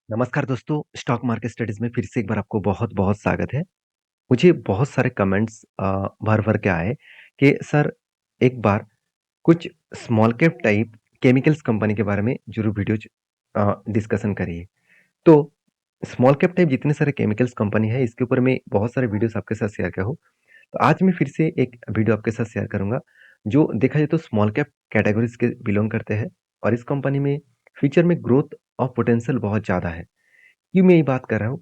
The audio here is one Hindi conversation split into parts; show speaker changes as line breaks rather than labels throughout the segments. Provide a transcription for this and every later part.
नमस्कार दोस्तों, स्टॉक मार्केट स्टडीज़ में फिर से एक बार आपको बहुत-बहुत स्वागत है। मुझे बहुत सारे कमेंट्स भर-भर के आए कि सर एक बार कुछ small cap type chemicals company के बारे में ज़रूर डिस्कशन करिए। तो स्मॉल कैप टाइप जितने सारे केमिकल्स कंपनी है इसके ऊपर मैं बहुत सारे वीडियोज़ आपके साथ शेयर किया हूँ। तो आज मैं फिर से एक वीडियो आपके साथ शेयर करूँगा, जो देखा जाए तो स्मॉल कैप कैटेगरीज़ के बिलॉन्ग करते हैं और इस कंपनी में फ्यूचर में ग्रोथ और पोटेंशियल बहुत ज़्यादा है। क्यों मैं ये बात कर रहा हूँ?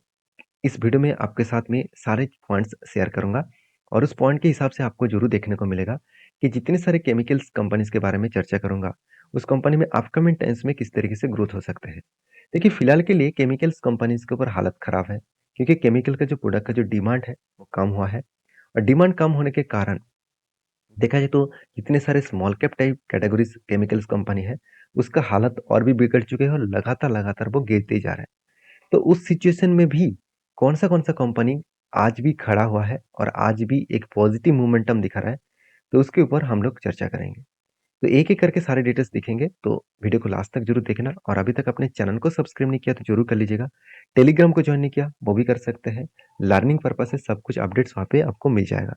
इस वीडियो में आपके साथ में सारे पॉइंट्स शेयर करूँगा और उस पॉइंट के हिसाब से आपको ज़रूर देखने को मिलेगा कि जितने सारे केमिकल्स कंपनीज़ के बारे में चर्चा करूँगा, उस कंपनी में अपकमिंग टाइम्स में किस तरीके से ग्रोथ हो सकते हैं। देखिए, फिलहाल के लिए केमिकल्स कंपनीज़ के ऊपर हालत खराब है, क्योंकि केमिकल का जो प्रोडक्ट का जो डिमांड है, वो कम हुआ है और डिमांड कम होने के कारण देखा जाए तो जितने सारे small cap type categories chemicals company है, उसका हालत और भी बिगड़ चुके हैं और लगातार-लगातार वो गिरते ही जा रहा है। तो उस सिचुएशन में भी कौन-सा कंपनी आज भी खड़ा हुआ है और आज भी एक पॉजिटिव मोमेंटम दिखा रहा है, तो उसके ऊपर हम लोग चर्चा करेंगे। तो एक-एक करके सारे डिटेल्स दिखेंगे, तो वीडियो को लास्ट तक ज़रूर देखना और अभी तक अपने चैनल को सब्सक्राइब नहीं किया तो ज़रूर कर लीजिएगा। टेलीग्राम को जॉइन नहीं किया, वो भी कर सकते हैं। लर्निंग पर्पज़ से सब कुछ अपडेट्स वहाँ पे आपको मिल जाएगा।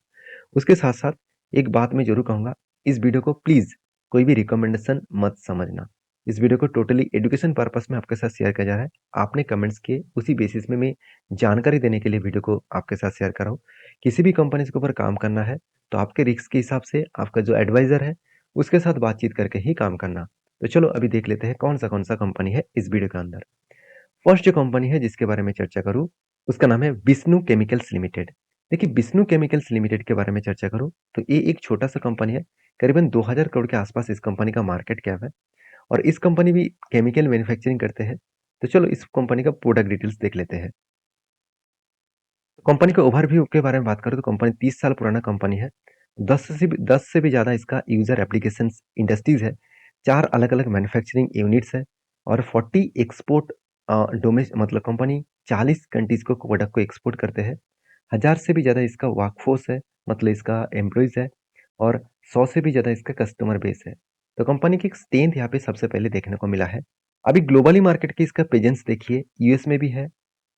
उसके साथ-साथ एक बात मैं ज़रूर कहूँगा, इस वीडियो को प्लीज़ कोई भी रिकमेंडेशन मत समझना। इस वीडियो को टोटली एजुकेशन पर्पस में आपके साथ शेयर किया जा रहा है। आपने कमेंट्स किए, उसी बेसिस में मैं जानकारी देने के लिए वीडियो को आपके साथ शेयर कर रहा हूँ। किसी भी कंपनीज़ के ऊपर काम करना है, तो आपके रिस्क के हिसाब से आपका जो एडवाइज़र है, उसके साथ बातचीत करके ही काम करना। तो चलो अभी देख लेते हैं कौन-सा कंपनी है इस वीडियो के अंदर। फर्स्ट जो कंपनी है जिसके बारे में चर्चा करूँ, उसका नाम है विष्णु केमिकल्स लिमिटेड। देखिए, विष्णु केमिकल्स लिमिटेड के बारे में चर्चा करूँ, तो ये एक छोटा-सा कंपनी है, करीबन 2000 करोड़ के आसपास इस कंपनी का मार्केट कैप है और इस कंपनी भी केमिकल मैन्युफैक्चरिंग करते हैं। तो चलो इस कंपनी का प्रोडक्ट डिटेल्स देख लेते हैं। कंपनी के ओवरव्यू के बारे में बात करूँ तो कंपनी 30 साल पुराना कंपनी है। 10 से भी ज़्यादा इसका यूज़र एप्लीकेशंस इंडस्ट्रीज़ है। 4 अलग-अलग मैन्युफैक्चरिंग यूनिट्स है और 40 एक्सपोर्ट मतलब कंपनी 40 कंट्रीज़ को प्रोडक्ट को एक्सपोर्ट करते हैं। 1000 से भी ज़्यादा इसका वर्कफ़ोर्स है, मतलब इसका एम्प्लॉइज़ है और 100 से भी ज़्यादा इसका कस्टमर बेस है। तो कंपनी की एक स्ट्रेंथ यहाँ पे सबसे पहले देखने को मिला है। अभी ग्लोबली मार्केट की इसका प्रेजेंस देखिए, यूएस में भी है,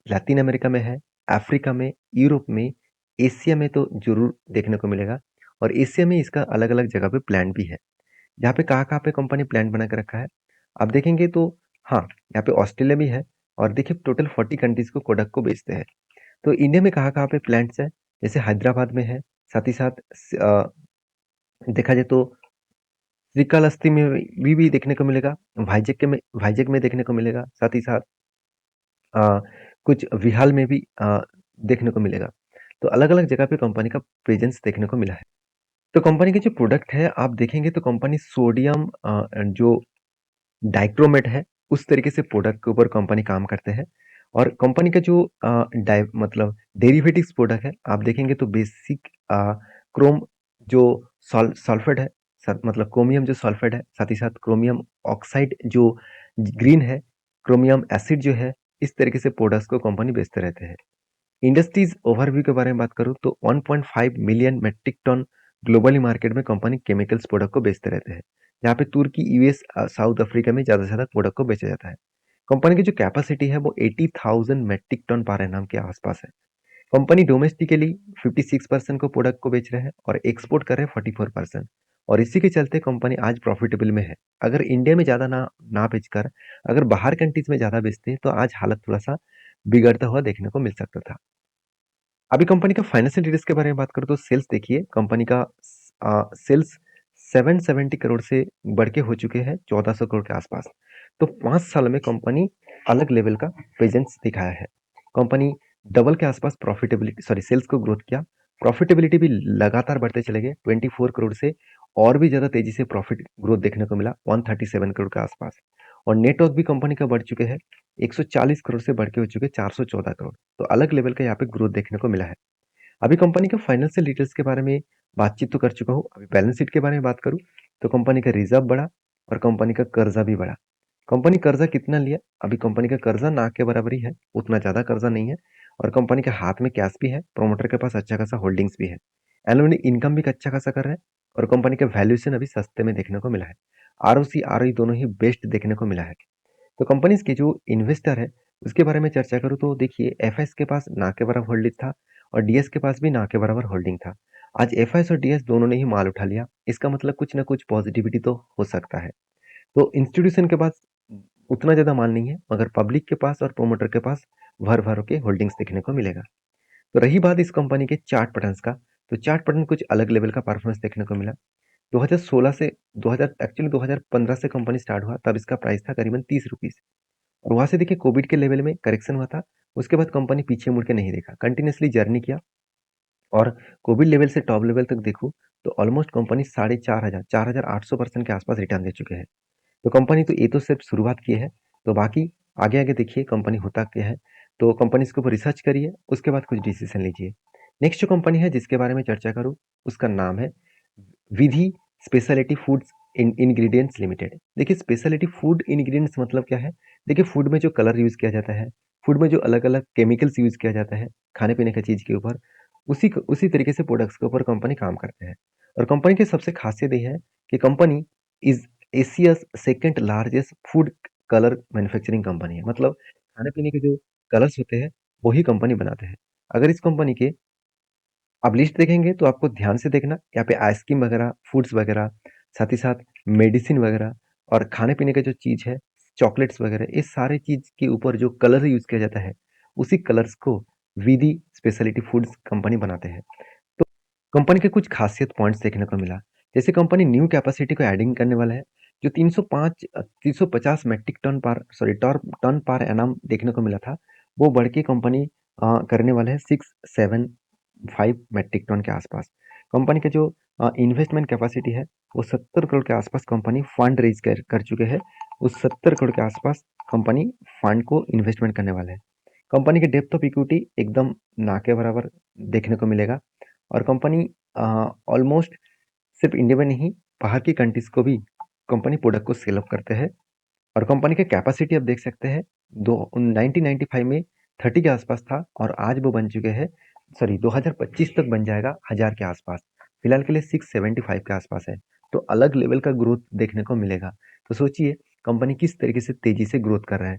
लैटिन अमेरिका में है, अफ्रीका में, यूरोप में, एशिया में तो ज़रूर देखने को मिलेगा और एशिया में इसका अलग-अलग जगह पे प्लांट भी है। यहाँ पे कहाँ-कहाँ पे कंपनी प्लांट बना के रखा है, आप देखेंगे तो हाँ, यहाँ पे ऑस्ट्रेलिया भी है और देखिए टोटल 40 कंट्रीज़ को प्रोडक्ट को बेचते हैं। तो इंडिया में कहाँ-कहाँ पे प्लांट्स है, जैसे हैदराबाद में है, साथ ही साथ देखा जाए तो श्रीकालहस्ती में भी देखने को मिलेगा, वाइजैक में देखने को मिलेगा, साथ ही साथ अ, कुछ विहाल में भी देखने को मिलेगा। तो अलग-अलग जगह पे कंपनी का प्रेजेंस देखने को मिला है। तो कंपनी के जो प्रोडक्ट है आप देखेंगे तो कंपनी सोडियम जो डाइक्रोमेट है उस तरीके से प्रोडक्ट के ऊपर कंपनी काम करते हैं और कंपनी का जो मतलब डेरिवेटिव्स प्रोडक्ट है आप देखेंगे तो बेसिक क्रोम जो सल्फेट है मतलब क्रोमियम जो सल्फेट है, साथ ही साथ क्रोमियम ऑक्साइड जो ग्रीन है, क्रोमियम एसिड जो है, इस तरीके से प्रोडक्ट्स को कंपनी बेचते रहते हैं। इंडस्ट्रीज ओवरव्यू के बारे में बात करूँ तो 1.5 million metric ton globally market में कंपनी केमिकल्स प्रोडक्ट को बेचते रहते हैं। जहाँ पे तुर्की, यूएस, साउथ अफ्रीका में ज़्यादा से ज़्यादा प्रोडक्ट को बेचा जाता है। कंपनी की जो कैपेसिटी है वो 80,000 मेट्रिक टन पर एनम के आसपास है। कंपनी डोमेस्टिकली 56% को प्रोडक्ट को बेच रहे हैं और एक्सपोर्ट कर रहे हैं 44% और इसी के चलते कंपनी आज प्रॉफिटेबल में है। अगर इंडिया में ज़्यादा ना ना बेचकर अगर बाहर कंट्रीज में ज़्यादा बेचते तो आज हालत थोड़ा सा बिगड़ता हुआ देखने को मिल सकता था। अभी कंपनी का फाइनेंशियल डिटेल्स के बारे में बात करूँ तो सेल्स देखिए, कंपनी का सेल्स 770 करोड़ से बढ़ के हो चुके हैं 1400 करोड़ के आसपास। तो 5 साल में कंपनी अलग लेवल का प्रेजेंस दिखाया है। कंपनी डबल के आसपास सेल्स को ग्रोथ किया। प्रॉफिटेबिलिटी भी लगातार बढ़ते चले गए 24 करोड़ से और भी ज़्यादा तेजी से प्रॉफिट ग्रोथ देखने को मिला 137 करोड़ के आसपास और नेटवर्क भी कंपनी का बढ़ चुके हैं 140 करोड़ से बढ़ के हो चुके 414 करोड़। तो अलग लेवल का यहाँ पे ग्रोथ देखने को मिला है। अभी कंपनी के फाइनेंशियल डिटेल्स के बारे में बातचीत तो कर चुका हूँ। अभी बैलेंस शीट के बारे में बात करूँ तो कंपनी का रिजर्व बढ़ा और कंपनी का कर्जा भी बढ़ा। कंपनी कर्जा कितना लिया? अभी कंपनी का कर्जा ना के बराबर ही है, उतना ज़्यादा कर्जा नहीं है और कंपनी के हाथ में कैश भी है, प्रमोटर के पास अच्छा खासा होल्डिंग्स भी है। एनुअली इनकम भी अच्छा खासा कर रहा है और कंपनी का वैल्यूएशन अभी सस्ते में देखने को मिला है। आरओसी, आरओई दोनों ही बेस्ट देखने को मिला है। तो कंपनीज के जो इन्वेस्टर है उसके बारे में चर्चा करूँ तो देखिए एफएस के पास ना के बराबर होल्डिंग था और डीएस के पास भी ना के बराबर होल्डिंग था। आज एफएस और डीएस दोनों ने ही माल उठा लिया। इसका मतलब कुछ ना कुछ पॉजिटिविटी तो हो सकता है। तो इंस्टीट्यूशन के पास उतना ज़्यादा माल नहीं है, मगर पब्लिक के पास और प्रोमोटर के पास भर-भर के होल्डिंग्स देखने को मिलेगा। तो रही बात इस कंपनी के चार्ट पैटर्न्स का, तो चार्ट पैटर्न कुछ अलग लेवल का परफॉर्मेंस देखने को मिला। 2016 से 2000 एक्चुअली 2015 से कंपनी स्टार्ट हुआ, तब इसका प्राइस था करीबन ₹30 और वहाँ से देखिए कोविड के लेवल में करेक्शन हुआ था। उसके बाद कंपनी पीछे मुड़ के नहीं देखा, कंटिन्यूअसली जर्नी किया और कोविड लेवल से टॉप लेवल तक देखूँ तो ऑलमोस्ट कंपनी 4,500 4,800% के आसपास रिटर्न दे चुके हैं। तो कंपनी तो ये तो सिर्फ शुरुआत की है, तो बाकी आगे-आगे देखिए कंपनी होता क्या है। तो कंपनी इसके ऊपर रिसर्च करिए, उसके बाद कुछ डिसीज़न लीजिए। नेक्स्ट जो कंपनी है जिसके बारे में चर्चा करूँ, उसका नाम है विधि स्पेशलिटी फूड्स इंग्रीडिएंट्स लिमिटेड। देखिए स्पेशलिटी फूड इंग्रीडिएंट्स मतलब क्या है? देखिए फूड में जो कलर यूज़ किया जाता है, फूड में जो अलग-अलग केमिकल्स यूज़ किया जाता है, खाने-पीने की चीज़ के ऊपर, उसी तरीके से प्रोडक्ट्स के ऊपर कंपनी काम करते हैं। और कंपनी की सबसे खासियत ये है कि company is Asia's second largest food colour manufacturing company है। मतलब खाने-पीने के जो कलर्स होते हैं, वही कंपनी बनाते हैं। अगर इस कंपनी के आप लिस्ट देखेंगे तो आपको ध्यान से देखना, यहाँ पे आइसक्रीम वगैरह, फूड्स वगैरह, साथ ही साथ मेडिसिन वगैरह और खाने-पीने का जो चीज़ है, चॉकलेट्स वगैरह, ये सारे चीज़ के ऊपर जो कलर यूज़ किया जाता है, उसी कलर्स को विधि स्पेशलिटी फूड्स कंपनी बनाते हैं। तो कंपनी के कुछ खासियत पॉइंट्स देखने को मिला। जैसे कंपनी न्यू कैपेसिटी को एडिंग करने वाला है, जो 350 मेट्रिक टन पर सॉरी टन पर एनम देखने को मिला था, वो बढ़ के कंपनी करने वाला है 675 मेट्रिक टन के आसपास। कंपनी का जो इन्वेस्टमेंट कैपेसिटी है, वो 70 करोड़ के आसपास कंपनी फंड रेज कर चुके हैं। उस 70 करोड़ के आसपास कंपनी फंड को इन्वेस्टमेंट करने वाला है। कंपनी की डेप्थ ऑफ इक्विटी एकदम ना के बराबर देखने को मिलेगा और कंपनी ऑलमोस्ट सिर्फ इंडिया में नहीं, बाहर की कंट्रीज को भी कंपनी प्रोडक्ट को सेल अप करते हैं और कंपनी का कैपेसिटी आप देख सकते हैं, 1995 में 30 के आसपास था और आज वो बन चुके हैं, सॉरी 2025 तक बन जाएगा 1000 के आसपास। फिलहाल के लिए 675 के आसपास है, तो अलग लेवल का ग्रोथ देखने को मिलेगा। तो सोचिए कंपनी किस तरीके से तेजी से ग्रोथ कर रहा है।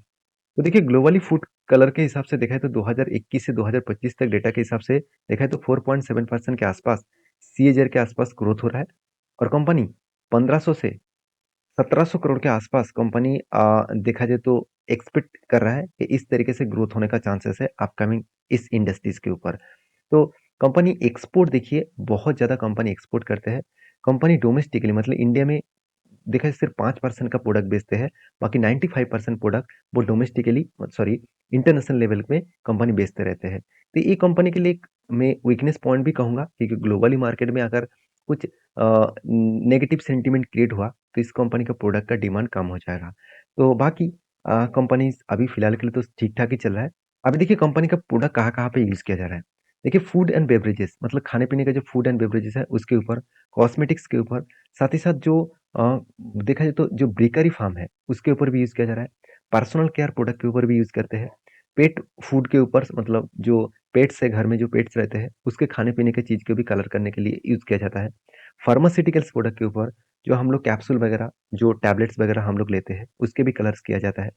तो देखिए ग्लोबली फूड कलर के हिसाब से देखा है तो 2021 से 2025 तक डेटा के हिसाब से देखा है तो 4.7% के आसपास सीएजआर के आसपास ग्रोथ हो रहा है और कंपनी 1500 से 1700 करोड़ के आसपास कंपनी देखा जाए तो एक्सपेक्ट कर रहा है कि इस तरीके से ग्रोथ होने का चांसेस है अपकमिंग इस इंडस्ट्रीज के ऊपर। तो कंपनी एक्सपोर्ट देखिए बहुत ज़्यादा कंपनी एक्सपोर्ट करते हैं। कंपनी डोमेस्टिकली मतलब इंडिया में देखा जाए सिर्फ 5% का प्रोडक्ट बेचते हैं, बाकी 95% प्रोडक्ट वो डोमेस्टिकली सॉरी इंटरनेशनल लेवल में कंपनी बेचते रहते हैं। तो ये कंपनी के लिए एक मैं वीकनेस पॉइंट भी कहूँगा क्योंकि ग्लोबली मार्केट में अगर कुछ नेगेटिव सेंटीमेंट क्रिएट हुआ तो इस कंपनी का प्रोडक्ट का डिमांड कम हो जाएगा। तो बाकी कंपनी अभी फिलहाल के लिए तो ठीक-ठाक ही चल रहा है। अभी देखिए कंपनी का प्रोडक्ट कहाँ-कहाँ पे यूज़ किया जा रहा है। देखिए फूड एंड बेवरेजेस मतलब खाने-पीने का जो फूड एंड बेवरेजेस है उसके ऊपर, कॉस्मेटिक्स के ऊपर, साथ ही साथ जो अ, देखा जाए तो जो बेकरी फार्म है उसके ऊपर भी यूज़ किया जा रहा है। पर्सनल केयर प्रोडक्ट के ऊपर भी यूज़ करते हैं। पेट फूड के ऊपर मतलब जो पेट्स है घर में जो पेट्स रहते हैं उसके खाने-पीने की चीज़ को भी कलर करने के लिए यूज़ किया जाता है। फार्मास्यूटिकल्स प्रोडक्ट के ऊपर जो हम लोग कैप्सूल वगैरह, जो टैबलेट्स वगैरह हम लोग लेते हैं, उसके भी कलर्स किया जाता है।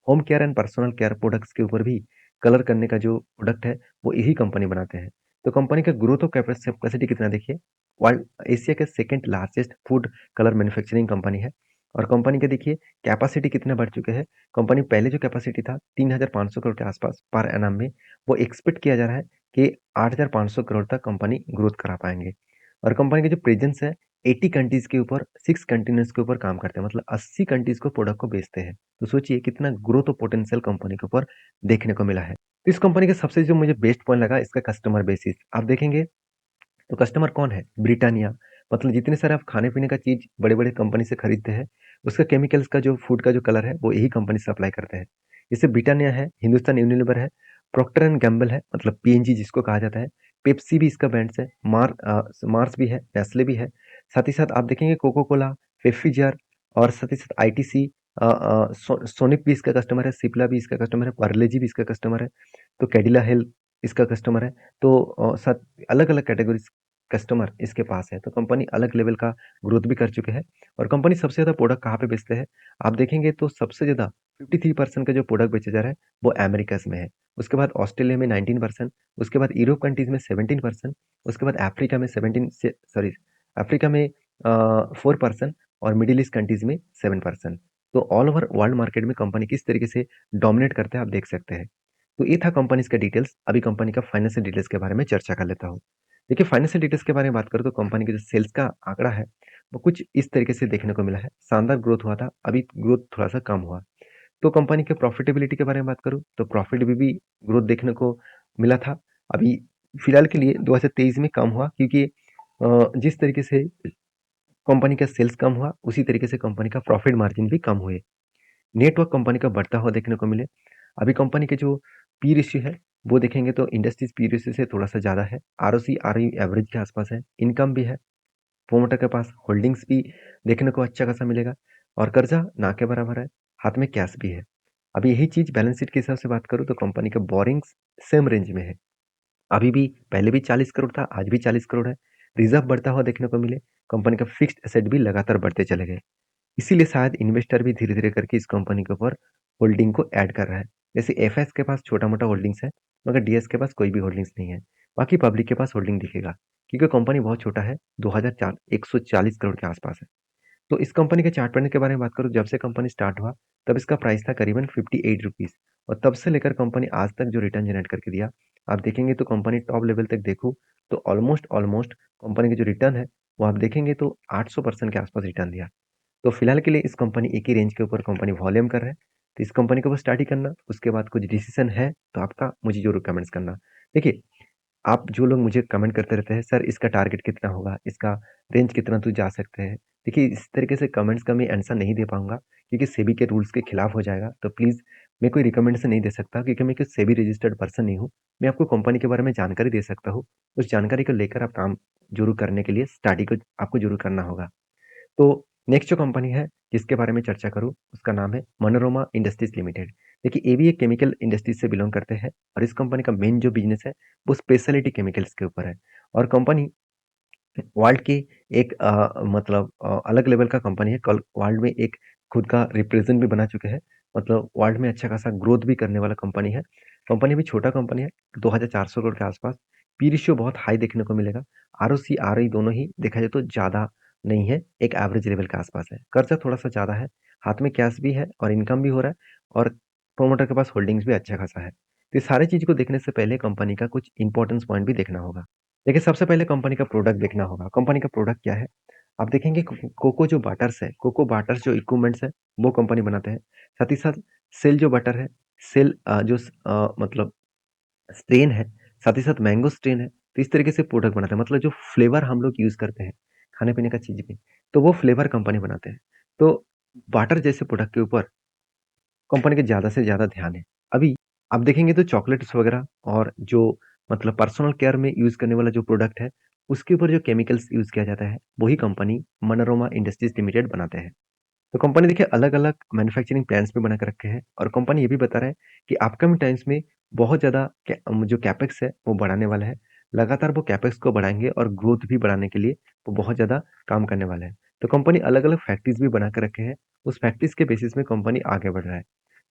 Home care and personal care products के ऊपर भी कलर करने का जो प्रोडक्ट है, वो यही कंपनी बनाते हैं। तो कंपनी का ग्रोथ ऑफ कैपेसिटी कितना देखिए, वर्ल्ड एशिया के second largest food colour manufacturing company है और कंपनी का देखिए कैपेसिटी कितना बढ़ चुके हैं। कंपनी पहले जो कैपेसिटी था 3,500 करोड़ के आसपास पर एनम में, वो एक्सपेक्ट किया जा रहा है कि 8,500 करोड़ तक कंपनी ग्रोथ करा पाएँगे। और कंपनी का जो प्रेजेंस है 80 कंट्रीज के ऊपर 6 कंटिनेंट्स के ऊपर काम करते हैं मतलब 80 कंट्रीज को प्रोडक्ट को बेचते हैं। तो सोचिए कितना ग्रोथ और पोटेंशियल कंपनी के ऊपर देखने को मिला है। तो इस कंपनी का सबसे जो मुझे बेस्ट पॉइंट लगा इसका कस्टमर बेसिस। आप देखेंगे तो कस्टमर कौन है? ब्रिटानिया। मतलब जितने सारे आप खाने-पीने का चीज़ बड़े-बड़े कंपनी से खरीदते हैं, उसका केमिकल्स का जो फूड का जो कलर है, वो यही कंपनी सप्लाई करते हैं। जैसे ब्रिटानिया है, हिंदुस्तान यूनिलीवर है, प्रॉक्टर एंड गैम्बल है, मतलब पीएनजी जिसको कहा जाता है, पेप्सी भी इसका ब्रांड्स है, मार्स भी है, नेस्ले भी है। साथ ही साथ आप देखेंगे कोका कोला, पेप्सी जार और साथ ही साथ आईटीसी सोनिक भी इसका कस्टमर है, सिप्ला भी इसका कस्टमर है, पार्ले-जी भी इसका कस्टमर है, तो कैडिला हेल्थ इसका कस्टमर है। तो साथ अलग-अलग कैटेगरीज़ कस्टमर इसके पास है, तो कंपनी अलग लेवल का ग्रोथ भी कर चुके हैं। और कंपनी सबसे ज़्यादा प्रोडक्ट कहाँ पे बेचते हैं? आप देखेंगे तो सबसे ज़्यादा 53% का जो प्रोडक्ट बेचा जा रहा है, वो अमेरिकाज़ में है। उसके बाद ऑस्ट्रेलिया में 19%, उसके बाद यूरोप कंट्रीज़ में 17%, उसके बाद अफ्रीका में 17 से सॉरी अफ्रीका में 4% और मिडल ईस्ट कंट्रीज़ में 7%। तो ऑल ओवर वर्ल्ड मार्केट में कंपनी किस तरीके से डोमिनेट करते हैं, आप देख सकते हैं। तो ये था कंपनीज़ का डिटेल्स। अभी कंपनी का फाइनेंशियल डिटेल्स के बारे में चर्चा कर लेता हूँ। देखिए, फाइनेंशियल डिटेल्स के बारे में बात करूँ तो कंपनी के जो सेल्स का आंकड़ा है, वो कुछ इस तरीके से देखने को मिला है। शानदार ग्रोथ हुआ था, अभी ग्रोथ थोड़ा-सा कम हुआ। तो कंपनी के प्रॉफिटेबिलिटी के बारे में बात करूँ, तो प्रॉफिट में भी ग्रोथ देखने को मिला था। अभी फिलहाल के लिए 2023 में कम हुआ, क्योंकि जिस तरीके से कंपनी का सेल्स कम हुआ, उसी तरीके से कंपनी का प्रॉफिट मार्जिन भी कम हुए। नेटवर्क कंपनी का बढ़ता हुआ देखने को मिले। अभी कंपनी के जो पी रेशियो है, वो देखेंगे तो इंडस्ट्रीज पी रेशियो से थोड़ा सा ज़्यादा है। आरओसी आरओई एवरेज के आसपास है। इनकम भी है, प्रोमोटर के पास होल्डिंग्स भी देखने को अच्छा खासा मिलेगा, और कर्जा ना के बराबर है, हाथ में कैश भी है। अभी यही चीज़ बैलेंस शीट के हिसाब से बात करूँ तो कंपनी का बोरिंग्स सेम रेंज में है। अभी भी पहले भी 40 करोड़ था, आज भी 40 करोड़ है। रिजर्व बढ़ता हुआ देखने को मिले। कंपनी का फिक्स्ड एसेट भी लगातार बढ़ते चले गए। इसीलिए शायद इन्वेस्टर भी धीरे-धीरे करके इस कंपनी के ऊपर होल्डिंग को ऐड कर रहा है। जैसे एफएस के पास छोटा-मोटा होल्डिंग्स है, मगर डीएस के पास कोई भी होल्डिंग्स नहीं है। बाकी पब्लिक के पास होल्डिंग दिखेगा, क्योंकि कंपनी बहुत छोटा है, 2004 140 करोड़ के आसपास है। तो इस कंपनी के चार्ट पैटर्न के बारे में बात करूँ, जब से कंपनी स्टार्ट हुआ, तब इसका प्राइस था करीबन 58 रुपीज़, और तब से लेकर कंपनी आज तक जो रिटर्न जनरेट करके दिया, आप देखेंगे तो कंपनी टॉप लेवल तक देखूँ, तो ऑलमोस्ट ऑलमोस्ट कंपनी की जो रिटर्न है, वो आप देखेंगे तो 800% के आसपास रिटर्न दिया। तो फिलहाल के लिए इस कंपनी एक ही रेंज के ऊपर कंपनी वॉल्यूम कर रहा है। तो इस कंपनी को बस स्टडी करना, उसके बाद कुछ डिसीजन है तो आपका मुझे जरूर कमेंट्स करना। देखिए, आप जो लोग मुझे कमेंट करते रहते हैं, सर इसका टारगेट कितना होगा, इसका रेंज कितना तू जा सकते हैं। देखिए, इस तरीके से कमेंट्स का मैं आंसर नहीं दे पाऊंगा, क्योंकि सेबी के रूल्स के खिलाफ हो जाएगा। तो प्लीज़, मैं कोई रिकमेंडेशन नहीं दे सकता, क्योंकि मैं कोई सेबी रजिस्टर्ड पर्सन नहीं हूँ। मैं आपको कंपनी के बारे में जानकारी दे सकता हूँ। उस जानकारी को लेकर आप काम जरूर करने के लिए स्टडी को आपको जरूर करना होगा। तो नेक्स्ट जो कंपनी है जिसके बारे में चर्चा करूँ, उसका नाम है मनोरमा इंडस्ट्रीज लिमिटेड। देखिए, ये भी एक केमिकल इंडस्ट्रीज से बिलोंग करते हैं, और इस कंपनी का मेन जो बिजनेस है, वो स्पेशलिटी केमिकल्स के ऊपर है। और कंपनी वर्ल्ड की एक मतलब अलग लेवल का कंपनी है। कल वर्ल्ड में एक खुद का रिप्रेजेंट भी बना चुके हैं। मतलब वर्ल्ड में अच्छा खासा ग्रोथ भी करने वाला कंपनी है। कंपनी भी छोटा कंपनी है, 2400 करोड़ के आसपास। पी रेशियो बहुत हाई देखने को मिलेगा। आरओसी आरओई दोनों ही देखा जाए तो ज़्यादा नहीं है, एक एवरेज लेवल के आसपास है। कर्जा थोड़ा सा ज़्यादा है, हाथ में कैश भी है और इनकम भी हो रहा है, और प्रोमोटर के पास होल्डिंग्स भी अच्छा खासा है। तो ये सारी चीज़ को देखने से पहले कंपनी का कुछ इंपॉर्टेंस पॉइंट भी देखना होगा। देखिए, सबसे पहले कंपनी का प्रोडक्ट देखना होगा। कंपनी का प्रोडक्ट क्या है? आप देखेंगे कोको जो बटर्स है, कोको बटर्स जो इक्विपमेंट्स है, वो कंपनी बनाते हैं। साथ ही साथ सेल जो बटर है, सेल मतलब स्ट्रेन है, साथ ही साथ मैंगो स्ट्रेन है। तो इस तरीके से प्रोडक्ट बनाते हैं। मतलब जो फ्लेवर हम लोग यूज़ करते हैं, खाने-पीने का चीज़ में, तो वो फ्लेवर कंपनी बनाते हैं। तो बटर जैसे प्रोडक्ट के ऊपर कंपनी का ज़्यादा से ज़्यादा ध्यान है। अभी आप देखेंगे तो चॉकलेट्स वगैरह और जो मतलब पर्सनल केयर में यूज़ करने वाला जो प्रोडक्ट है, उसके ऊपर जो केमिकल्स यूज़ किया जाता है, वही कंपनी मनोरमा इंडस्ट्रीज़ लिमिटेड बनाते हैं। तो कंपनी देखिए अलग-अलग मैन्युफैक्चरिंग प्लांट्स भी बना के रखे हैं, और कंपनी ये भी बता रहा है कि अपकमिंग टाइम्स में बहुत ज़्यादा जो कैपेक्स है, वो बढ़ाने वाला है। लगातार वो कैपेक्स को बढ़ाएँगे, और ग्रोथ भी बढ़ाने के लिए वो बहुत ज़्यादा काम करने वाला है। तो कंपनी अलग-अलग फैक्ट्रीज़ भी बना के रखे हैं, उस फैक्ट्रीज़ के बेसिस में कंपनी आगे बढ़ रहा है।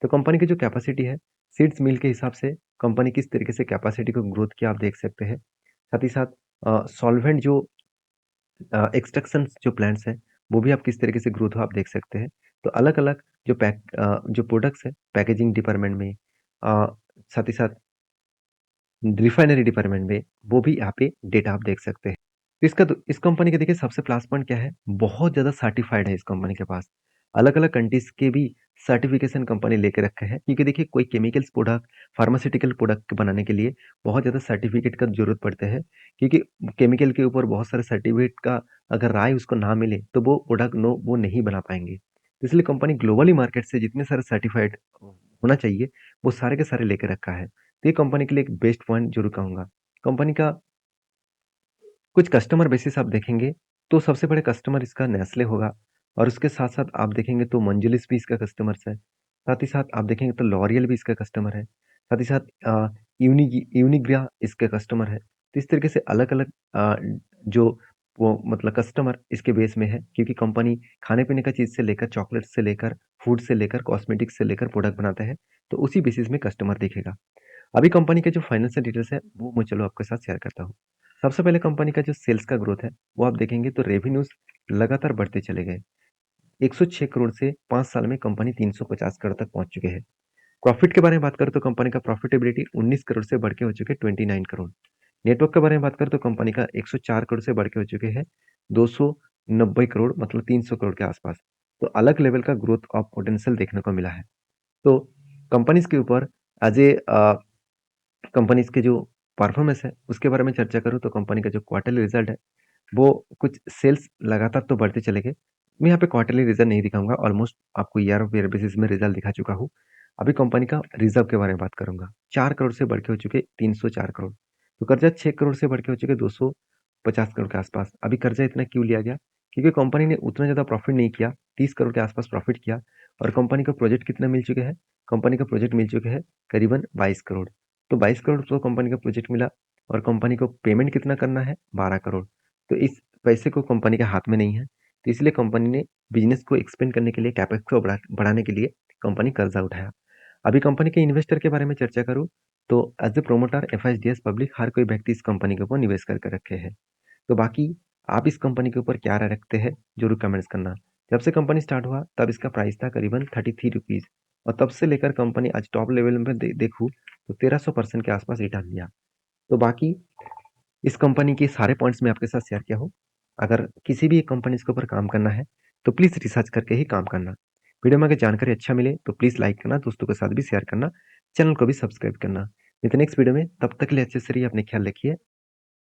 तो कंपनी की जो कैपेसिटी है, सीड्स मिल के हिसाब से कंपनी किस तरीके से कैपेसिटी को ग्रोथ किया आप देख सकते हैं। साथ ही साथ सॉल्वेंट जो एक्सट्रैक्शन जो प्लांट्स हैं, वो भी आप किस तरीके से ग्रोथ हो आप देख सकते हैं। तो अलग-अलग जो प्रोडक्ट्स हैं पैकेजिंग डिपार्टमेंट में, साथ ही साथ रिफाइनरी डिपार्टमेंट में, वो भी यहाँ पे डेटा आप देख सकते हैं। तो इस कंपनी का देखिए सबसे प्लस पॉइंट क्या है, बहुत ज़्यादा सर्टिफाइड है इस कंपनी के पास। अलग-अलग कंट्रीज़ के भी सर्टिफ़िकेशन कंपनी लेके रखे हैं, क्योंकि देखिए कोई केमिकल्स प्रोडक्ट, फार्मास्यूटिकल प्रोडक्ट बनाने के लिए बहुत ज़्यादा सर्टिफ़िकेट का ज़रूरत पड़ता है, क्योंकि केमिकल के ऊपर बहुत सारे सर्टिफ़िकेट का अगर राय उसको ना मिले, तो वो प्रोडक्ट वो नहीं बना पाएँगे। तो इसलिए कंपनी ग्लोबली मार्केट से जितने सारे सर्टिफ़ाइड होना चाहिए, वो सारे के सारे लेके रखा है। तो ये कंपनी के लिए एक बेस्ट पॉइंट ज़रूर कहूँगा। कंपनी का कुछ कस्टमर बेसिस आप देखेंगे, तो सबसे बड़े कस्टमर इसका नेस्ले होगा, और उसके साथ-साथ आप देखेंगे तो मंजुलिस भी इसका कस्टमर्स है। साथ ही साथ आप देखेंगे तो लॉरियल भी इसका कस्टमर है। साथ ही साथ यूनिग्रा इसका कस्टमर है। तो इस तरीके से अलग-अलग जो वो मतलब कस्टमर इसके बेस में है, क्योंकि कंपनी खाने-पीने का चीज़ से लेकर चॉकलेट से लेकर, फूड से लेकर, कॉस्मेटिक्स से लेकर प्रोडक्ट बनाते हैं, तो उसी बेसिस में कस्टमर देखेगा। अभी कंपनी के जो फाइनेंशियल डिटेल्स है, वो मैं चलो आपके साथ शेयर करता हूँ। सबसे पहले कंपनी का जो सेल्स का ग्रोथ है, वो आप देखेंगे तो रेवेन्यूज़ लगातार बढ़ते चले गए। 106 करोड़ से 5 साल में कंपनी 350 करोड़ तक पहुँच चुके हैं। प्रॉफिट के बारे में बात करें तो कंपनी का प्रॉफिटेबिलिटी 19 करोड़ से बढ़ के हो चुके हैं 29 करोड़। नेटवर्क के बारे में बात करें तो कंपनी का 104 करोड़ से बढ़ के हो चुके हैं 290 करोड़, मतलब 300 करोड़ के आसपास। तो अलग लेवल का ग्रोथ ऑफ पोटेंशियल देखने को मिला है। तो कंपनीज के ऊपर एज ए कंपनीज के जो परफॉर्मेंस है उसके बारे में चर्चा करूँ तो कंपनी का जो क्वार्टरली रिजल्ट है वो कुछ सेल्स लगातार तो बढ़ते चले गए। मैं यहाँ पे क्वार्टरली रिजल्ट नहीं दिखाऊंगा, ऑलमोस्ट आपको ईयर ऑफ ईयर बेसिस में रिजल्ट दिखा चुका हूँ। अभी कंपनी का रिजर्व के बारे में बात करूंगा। 4 करोड़ से बढ़ के हो चुके 304 करोड़। तो कर्जा 6 करोड़ से बढ़ के हो चुके 250 करोड़ के आसपास। अभी कर्जा इतना क्यों लिया गया? क्योंकि कंपनी ने उतना ज्यादा प्रॉफिट नहीं किया, 30 करोड़ के आसपास प्रॉफिट किया। और कंपनी का प्रोजेक्ट कितना मिल चुके हैं? कंपनी का प्रोजेक्ट मिल चुके हैं करीबन 22 करोड़। तो 22 करोड़ तो कंपनी का प्रोजेक्ट मिला, और कंपनी को पेमेंट कितना करना है? 12 करोड़। तो इस पैसे को कंपनी के हाथ में नहीं है, तो इसलिए कंपनी ने बिजनेस को एक्सपेंड करने के लिए, कैपेक्स को बढ़ाने के लिए कंपनी कर्जा उठाया। अभी कंपनी के इन्वेस्टर के बारे में चर्चा करूँ तो एज ए प्रोमोटर एफआईडीएस पब्लिक हर कोई व्यक्ति इस कंपनी के ऊपर निवेश करके रखे हैं। तो बाकी आप इस कंपनी के ऊपर क्या राय रखते हैं, जरूर कमेंट्स करना। जब से कंपनी स्टार्ट हुआ तब इसका प्राइस था करीबन 33 रुपीज, और तब से लेकर कंपनी आज टॉप लेवल में देखूँ तो 1300% के आसपास रिटर्न दिया। तो बाकी इस कंपनी के सारे पॉइंट्स मैं आपके साथ शेयर किया हूँ। अगर किसी भी एक कंपनी के ऊपर काम करना है तो प्लीज़ रिसर्च करके ही काम करना। वीडियो में अगर जानकारी अच्छा मिले तो प्लीज़ लाइक करना, दोस्तों के साथ भी शेयर करना, चैनल को भी सब्सक्राइब करना। मिलते हैं नेक्स्ट वीडियो में, तब तक के लिए अच्छे से रहिए, अपने ख्याल रखिए।